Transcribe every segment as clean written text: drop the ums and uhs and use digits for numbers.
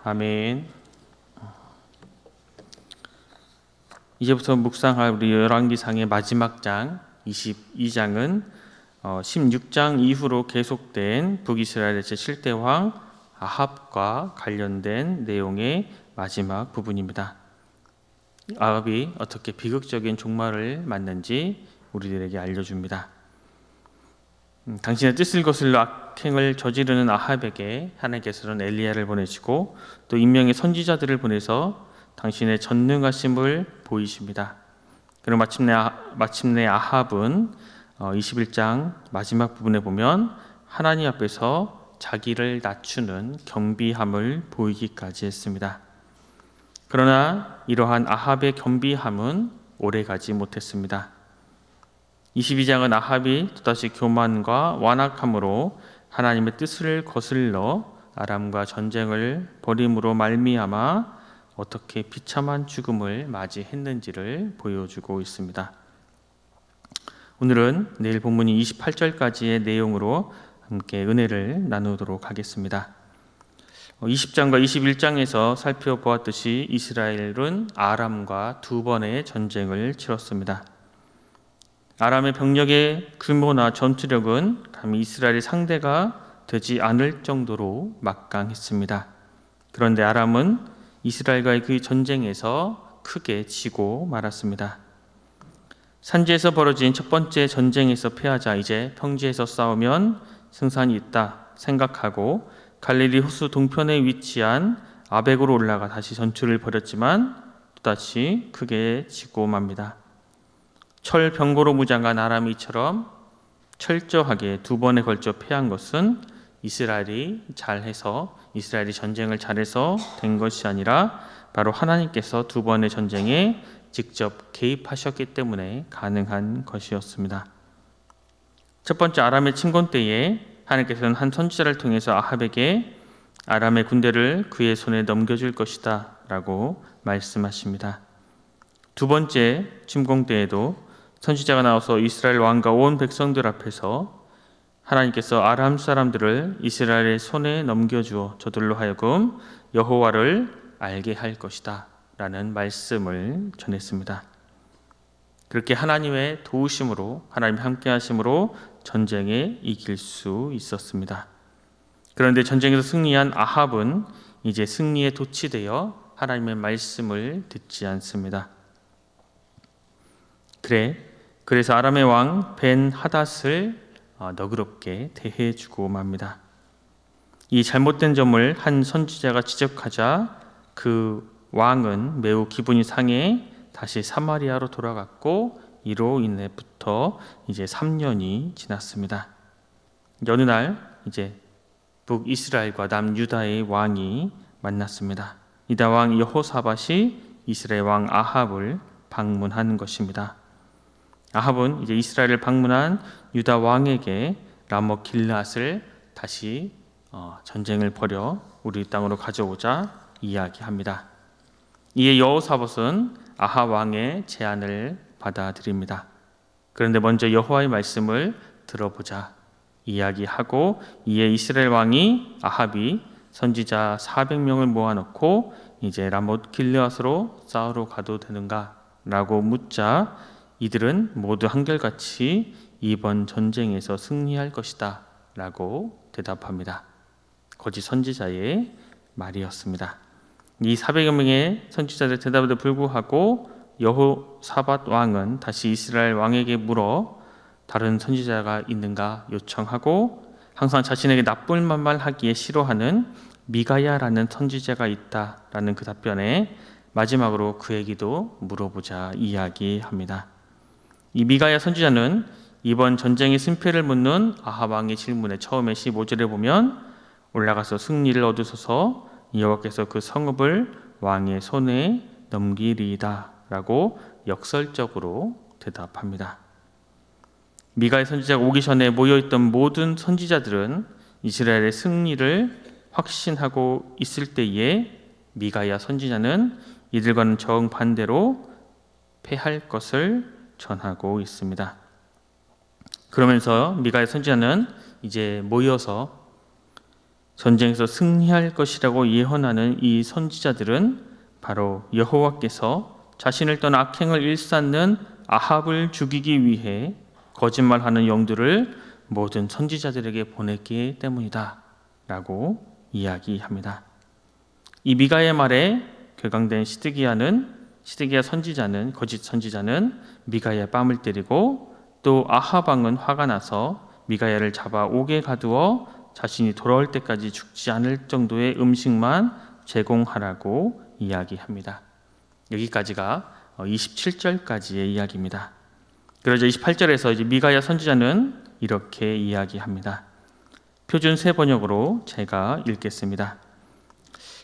아멘. 이제부터 묵상할 우리 열왕기상의 마지막 장 22장은 16장 이후로 계속된 북이스라엘의 제7대 왕 아합과 관련된 내용의 마지막 부분입니다. 아합이 어떻게 비극적인 종말을 맞는지 우리들에게 알려줍니다. 당신의 뜻을 거슬러 악행을 저지르는 아합에게 하나님께서는 엘리야를 보내시고 또 인명의 선지자들을 보내서 당신의 전능하심을 보이십니다. 그리고 마침내 아합은 21장 마지막 부분에 보면 하나님 앞에서 자기를 낮추는 겸비함을 보이기까지 했습니다. 그러나 이러한 아합의 겸비함은 오래가지 못했습니다. 22장은 아합이 또다시 교만과 완악함으로 하나님의 뜻을 거슬러 아람과 전쟁을 벌임으로 말미암아 어떻게 비참한 죽음을 맞이했는지를 보여주고 있습니다. 오늘은 내일 본문이 28절까지의 내용으로 함께 은혜를 나누도록 하겠습니다. 20장과 21장에서 살펴보았듯이 이스라엘은 아람과 두 번의 전쟁을 치렀습니다. 아람의 병력의 규모나 전투력은 감히 이스라엘의 상대가 되지 않을 정도로 막강했습니다. 그런데 아람은 이스라엘과의 그 전쟁에서 크게 지고 말았습니다. 산지에서 벌어진 첫 번째 전쟁에서 패하자 이제 평지에서 싸우면 승산이 있다 생각하고 갈릴리 호수 동편에 위치한 아벡으로 올라가 다시 전투를 벌였지만 또다시 크게 지고 맙니다. 철병거로 무장한 아람이처럼 철저하게 두 번에 걸쳐 패한 것은 이스라엘이 전쟁을 잘해서 된 것이 아니라 바로 하나님께서 두 번의 전쟁에 직접 개입하셨기 때문에 가능한 것이었습니다. 첫 번째 아람의 침공 때에 하나님께서는 한 선지자를 통해서 아합에게 아람의 군대를 그의 손에 넘겨줄 것이다 라고 말씀하십니다. 두 번째 침공 때에도 선지자가 나와서 이스라엘 왕과 온 백성들 앞에서 하나님께서 아람 사람들을 이스라엘의 손에 넘겨주어 저들로 하여금 여호와를 알게 할 것이다 라는 말씀을 전했습니다. 그렇게 하나님의 도우심으로 하나님 함께 하심으로 전쟁에 이길 수 있었습니다. 그런데 전쟁에서 승리한 아합은 이제 승리에 도취되어 하나님의 말씀을 듣지 않습니다. 그래서 아람의 왕 벤 하닷을 너그럽게 대해주고 맙니다. 이 잘못된 점을 한 선지자가 지적하자 그 왕은 매우 기분이 상해 다시 사마리아로 돌아갔고 이로 인해부터 이제 3년이 지났습니다. 어느 날 이제 북이스라엘과 남유다의 왕이 만났습니다. 이다 왕 여호사밧이 이스라엘 왕 아합을 방문하는 것입니다. 아합은 이제 이스라엘을 방문한 유다 왕에게 라못 길앗을 다시 전쟁을 벌여 우리 땅으로 가져오자 이야기합니다. 이에 여호사밧은 아합 왕의 제안을 받아들입니다. 그런데 먼저 여호와의 말씀을 들어보자 이야기하고 이에 이스라엘 왕이 아합이 선지자 400명을 모아놓고 이제 라못 길앗으로 싸우러 가도 되는가 라고 묻자 이들은 모두 한결같이 이번 전쟁에서 승리할 것이다 라고 대답합니다. 거짓 선지자의 말이었습니다. 이 400여 명의 선지자들의 대답에도 불구하고 여호사밧 왕은 다시 이스라엘 왕에게 물어 다른 선지자가 있는가 요청하고 항상 자신에게 나쁜 말만 하기에 싫어하는 미가야라는 선지자가 있다라는 그 답변에 마지막으로 그에게도 물어보자 이야기합니다. 이 미가야 선지자는 이번 전쟁의 승패를 묻는 아합 왕의 질문에 처음에 15절에 보면 올라가서 승리를 얻으소서 여호와께서 그 성읍을 왕의 손에 넘기리이다 라고 역설적으로 대답합니다. 미가야 선지자가 오기 전에 모여있던 모든 선지자들은 이스라엘의 승리를 확신하고 있을 때에 미가야 선지자는 이들과는 정반대로 패할 것을 전하고 있습니다. 그러면서 미가야 선지자는 이제 모여서 전쟁에서 승리할 것이라고 예언하는 이 선지자들은 바로 여호와께서 자신을 떠나 악행을 일삼는 아합을 죽이기 위해 거짓말하는 영들을 모든 선지자들에게 보냈기 때문이다 라고 이야기합니다. 이 미가의 말에 격앙된 시드기야 선지자는, 거짓 선지자는 미가의 뺨을 때리고, 또 아합 왕은 화가 나서 미가야를 잡아 옥에 가두어 자신이 돌아올 때까지 죽지 않을 정도의 음식만 제공하라고 이야기합니다. 여기까지가 27절까지의 이야기입니다. 그러자 28절에서 이제 미가야 선지자는 이렇게 이야기합니다. 표준 새 번역으로 제가 읽겠습니다.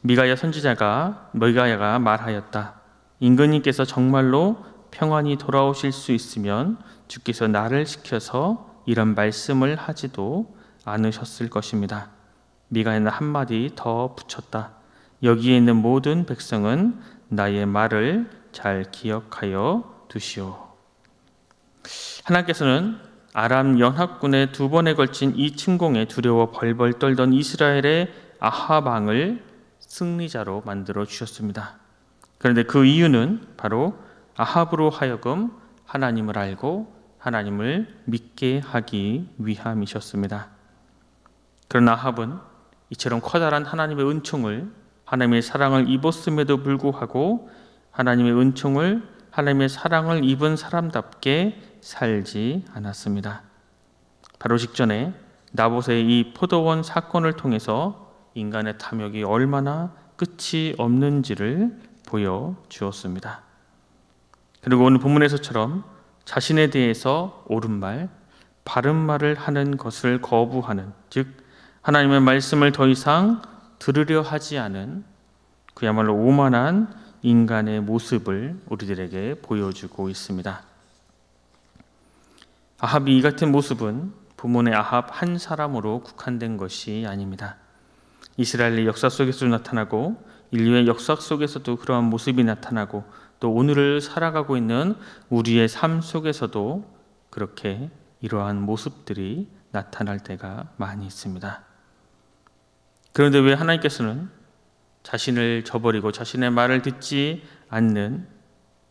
미가야가 말하였다. 임금님께서 정말로 평안히 돌아오실 수 있으면 주께서 나를 시켜서 이런 말씀을 하지도 않으셨을 것입니다. 미가야는 한마디 더 붙였다. 여기에 있는 모든 백성은 나의 말을 잘 기억하여 두시오. 하나님께서는 아람 연합군의 2번에 걸친 이 침공에 두려워 벌벌 떨던 이스라엘의 아합 왕을 승리자로 만들어 주셨습니다. 그런데 그 이유는 바로 아합으로 하여금 하나님을 알고 하나님을 믿게 하기 위함이셨습니다. 그러나 아합은 이처럼 커다란 하나님의 은총을, 하나님의 사랑을 입었음에도 불구하고 하나님의 은총을, 하나님의 사랑을 입은 사람답게 살지 않았습니다. 바로 직전에 나봇의 이 포도원 사건을 통해서 인간의 탐욕이 얼마나 끝이 없는지를 보여주었습니다. 그리고 오늘 본문에서처럼 자신에 대해서 옳은 말, 바른 말을 하는 것을 거부하는, 즉 하나님의 말씀을 더 이상 들으려 하지 않은 그야말로 오만한 인간의 모습을 우리들에게 보여주고 있습니다. 아합이 이 같은 모습은 본문의 아합 한 사람으로 국한된 것이 아닙니다. 이스라엘의 역사 속에서도 나타나고 인류의 역사 속에서도 그러한 모습이 나타나고, 또 오늘을 살아가고 있는 우리의 삶 속에서도 그렇게 이러한 모습들이 나타날 때가 많이 있습니다. 그런데 왜 하나님께서는 자신을 저버리고 자신의 말을 듣지 않는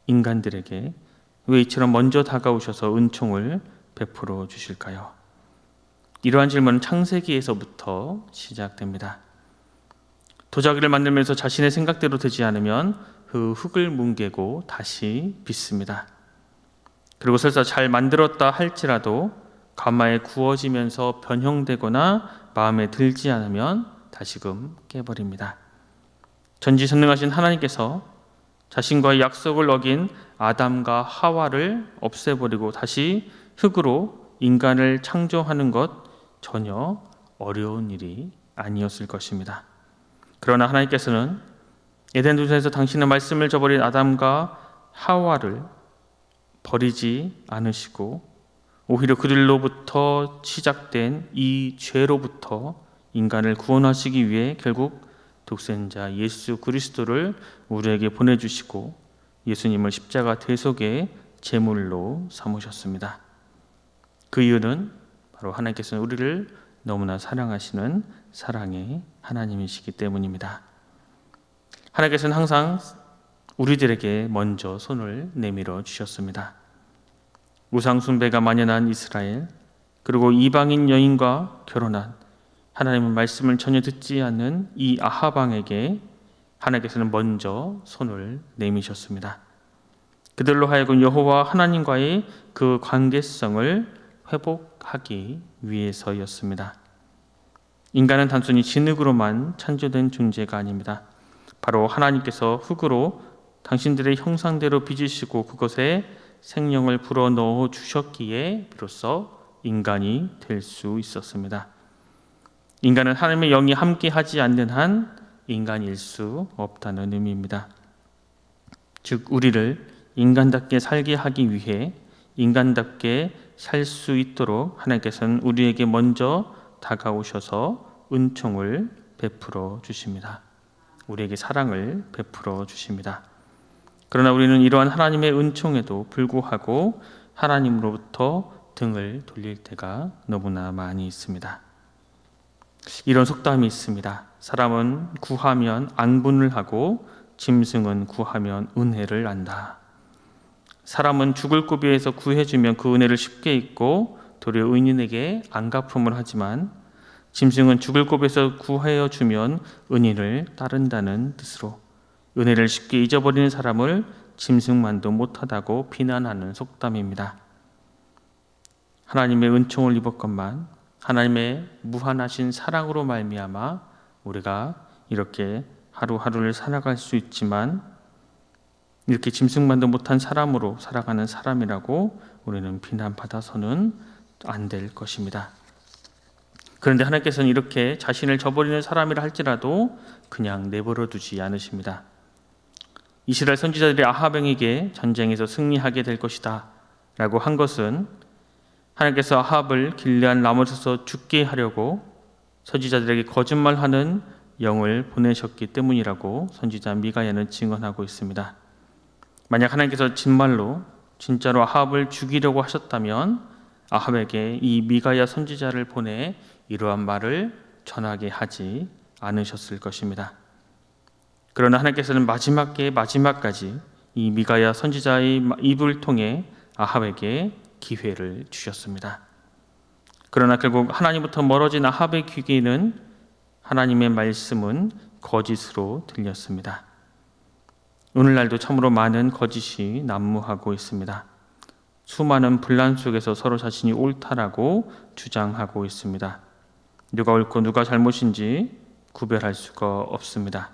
인간들에게 왜 이처럼 먼저 다가오셔서 은총을 베풀어 주실까요? 이러한 질문은 창세기에서부터 시작됩니다. 도자기를 만들면서 자신의 생각대로 되지 않으면 그 흙을 뭉개고 다시 빚습니다. 그리고 설사 잘 만들었다 할지라도 가마에 구워지면서 변형되거나 마음에 들지 않으면 다시금 깨버립니다. 전지전능하신 하나님께서 자신과의 약속을 어긴 아담과 하와를 없애버리고 다시 흙으로 인간을 창조하는 것 전혀 어려운 일이 아니었을 것입니다. 그러나 하나님께서는 에덴 동산에서 당신의 말씀을 저버린 아담과 하와를 버리지 않으시고 오히려 그들로부터 시작된 이 죄로부터 인간을 구원하시기 위해 결국 독생자 예수 그리스도를 우리에게 보내주시고 예수님을 십자가 대속의 제물로 삼으셨습니다. 그 이유는 바로 하나님께서는 우리를 너무나 사랑하시는 사랑의 하나님이시기 때문입니다. 하나님께서는 항상 우리들에게 먼저 손을 내밀어 주셨습니다. 우상 숭배가 만연한 이스라엘, 그리고 이방인 여인과 결혼한 하나님의 말씀을 전혀 듣지 않는 이 아합 왕에게 하나님께서는 먼저 손을 내미셨습니다. 그들로 하여금 여호와 하나님과의 그 관계성을 회복하기 위해서였습니다. 인간은 단순히 진흙으로만 창조된 존재가 아닙니다. 바로 하나님께서 흙으로 당신들의 형상대로 빚으시고 그것에 생명을 불어넣어 주셨기에 비로소 인간이 될 수 있었습니다. 인간은 하나님의 영이 함께하지 않는 한 인간일 수 없다는 의미입니다. 즉 우리를 인간답게 살게 하기 위해 인간답게 살 수 있도록 하나님께서는 우리에게 먼저 다가오셔서 은총을 베풀어 주십니다. 우리에게 사랑을 베풀어 주십니다. 그러나 우리는 이러한 하나님의 은총에도 불구하고 하나님으로부터 등을 돌릴 때가 너무나 많이 있습니다. 이런 속담이 있습니다. 사람은 구하면 안분을 하고 짐승은 구하면 은혜를 안다. 사람은 죽을 고비에서 구해주면 그 은혜를 쉽게 잊고 도리어 의인에게 안갚음을 하지만 짐승은 죽을 고비에서 구하여 주면 은혜를 따른다는 뜻으로 은혜를 쉽게 잊어버리는 사람을 짐승만도 못하다고 비난하는 속담입니다. 하나님의 은총을 입었건만 하나님의 무한하신 사랑으로 말미암아 우리가 이렇게 하루하루를 살아갈 수 있지만 이렇게 짐승만도 못한 사람으로 살아가는 사람이라고 우리는 비난받아서는 안 될 것입니다. 그런데 하나님께서는 이렇게 자신을 저버리는 사람이라 할지라도 그냥 내버려 두지 않으십니다. 이스라엘 선지자들이 아합 왕에게 전쟁에서 승리하게 될 것이다 라고 한 것은 하나님께서 아합을 길르앗 라못에서 죽게 하려고 선지자들에게 거짓말하는 영을 보내셨기 때문이라고 선지자 미가야는 증언하고 있습니다. 만약 하나님께서 진말로 진짜로 아합을 죽이려고 하셨다면 아합에게 이 미가야 선지자를 보내 이러한 말을 전하게 하지 않으셨을 것입니다. 그러나 하나님께서는 마지막에 마지막까지 이 미가야 선지자의 입을 통해 아합에게 기회를 주셨습니다. 그러나 결국 하나님부터 멀어진 아합의 귀에는 하나님의 말씀은 거짓으로 들렸습니다. 오늘날도 참으로 많은 거짓이 난무하고 있습니다. 수많은 분란 속에서 서로 자신이 옳다라고 주장하고 있습니다. 누가 옳고 누가 잘못인지 구별할 수가 없습니다.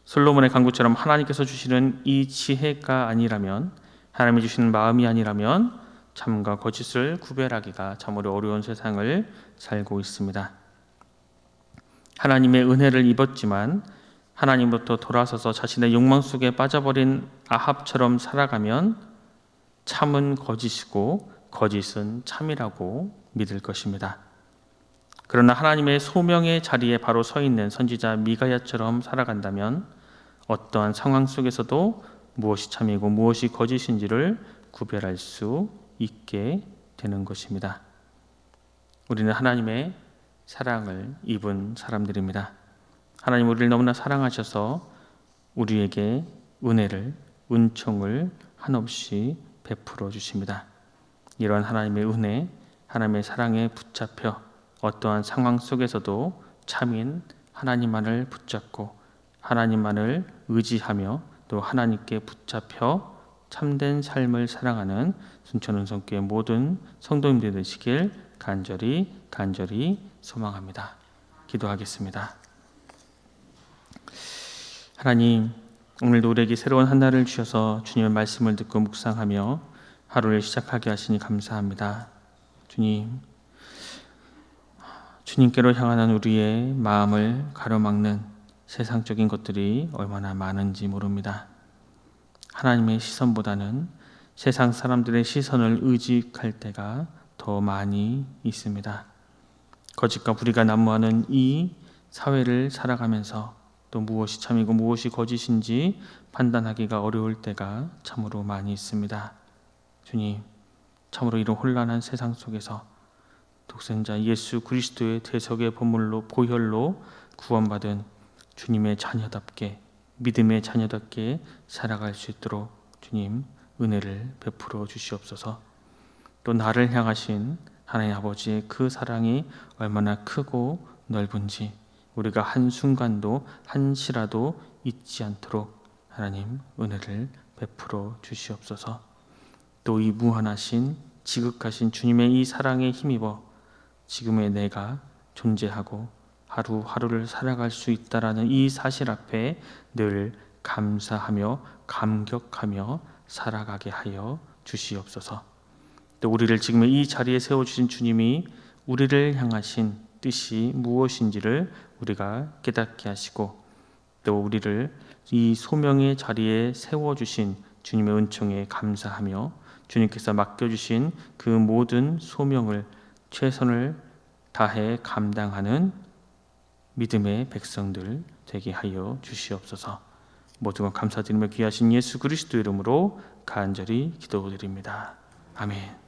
솔로몬의 간구처럼 하나님께서 주시는 이 지혜가 아니라면, 하나님이 주시는 마음이 아니라면 참과 거짓을 구별하기가 참으로 어려운 세상을 살고 있습니다. 하나님의 은혜를 입었지만 하나님부터 돌아서서 자신의 욕망 속에 빠져버린 아합처럼 살아가면 참은 거짓이고 거짓은 참이라고 믿을 것입니다. 그러나 하나님의 소명의 자리에 바로 서 있는 선지자 미가야처럼 살아간다면 어떠한 상황 속에서도 무엇이 참이고 무엇이 거짓인지를 구별할 수 있게 되는 것입니다. 우리는 하나님의 사랑을 입은 사람들입니다. 하나님 우리를 너무나 사랑하셔서 우리에게 은혜를, 은총을 한없이 베풀어 주십니다. 이러한 하나님의 은혜, 하나님의 사랑에 붙잡혀 어떠한 상황 속에서도 참인 하나님만을 붙잡고 하나님만을 의지하며 또 하나님께 붙잡혀 참된 삶을 살아가는 순천은성교회 모든 성도님들 되시길 간절히 소망합니다. 기도하겠습니다. 하나님, 오늘도 우리에게 새로운 한 날을 주셔서 주님의 말씀을 듣고 묵상하며 하루를 시작하게 하시니 감사합니다. 주님께로 향하는 우리의 마음을 가로막는 세상적인 것들이 얼마나 많은지 모릅니다. 하나님의 시선보다는 세상 사람들의 시선을 의식할 때가 더 많이 있습니다. 거짓과 불의가 난무하는 이 사회를 살아가면서 또 무엇이 참이고 무엇이 거짓인지 판단하기가 어려울 때가 참으로 많이 있습니다. 주님, 참으로 이런 혼란한 세상 속에서 독생자 예수 그리스도의 대속의 보물로 보혈로 구원받은 주님의 자녀답게 믿음의 자녀답게 살아갈 수 있도록 주님 은혜를 베풀어 주시옵소서. 또 나를 향하신 하나님 아버지의 그 사랑이 얼마나 크고 넓은지 우리가 한순간도 한시라도 잊지 않도록 하나님 은혜를 베풀어 주시옵소서. 또 이 무한하신 지극하신 주님의 이 사랑에 힘입어 지금의 내가 존재하고 하루하루를 살아갈 수 있다라는 이 사실 앞에 늘 감사하며 감격하며 살아가게 하여 주시옵소서. 또 우리를 지금의 이 자리에 세워주신 주님이 우리를 향하신 뜻이 무엇인지를 우리가 깨닫게 하시고 또 우리를 이 소명의 자리에 세워주신 주님의 은총에 감사하며 주님께서 맡겨주신 그 모든 소명을 최선을 다해 감당하는 믿음의 백성들 되게 하여 주시옵소서. 모두가 감사드리며 귀하신 예수 그리스도 이름으로 간절히 기도드립니다. 아멘.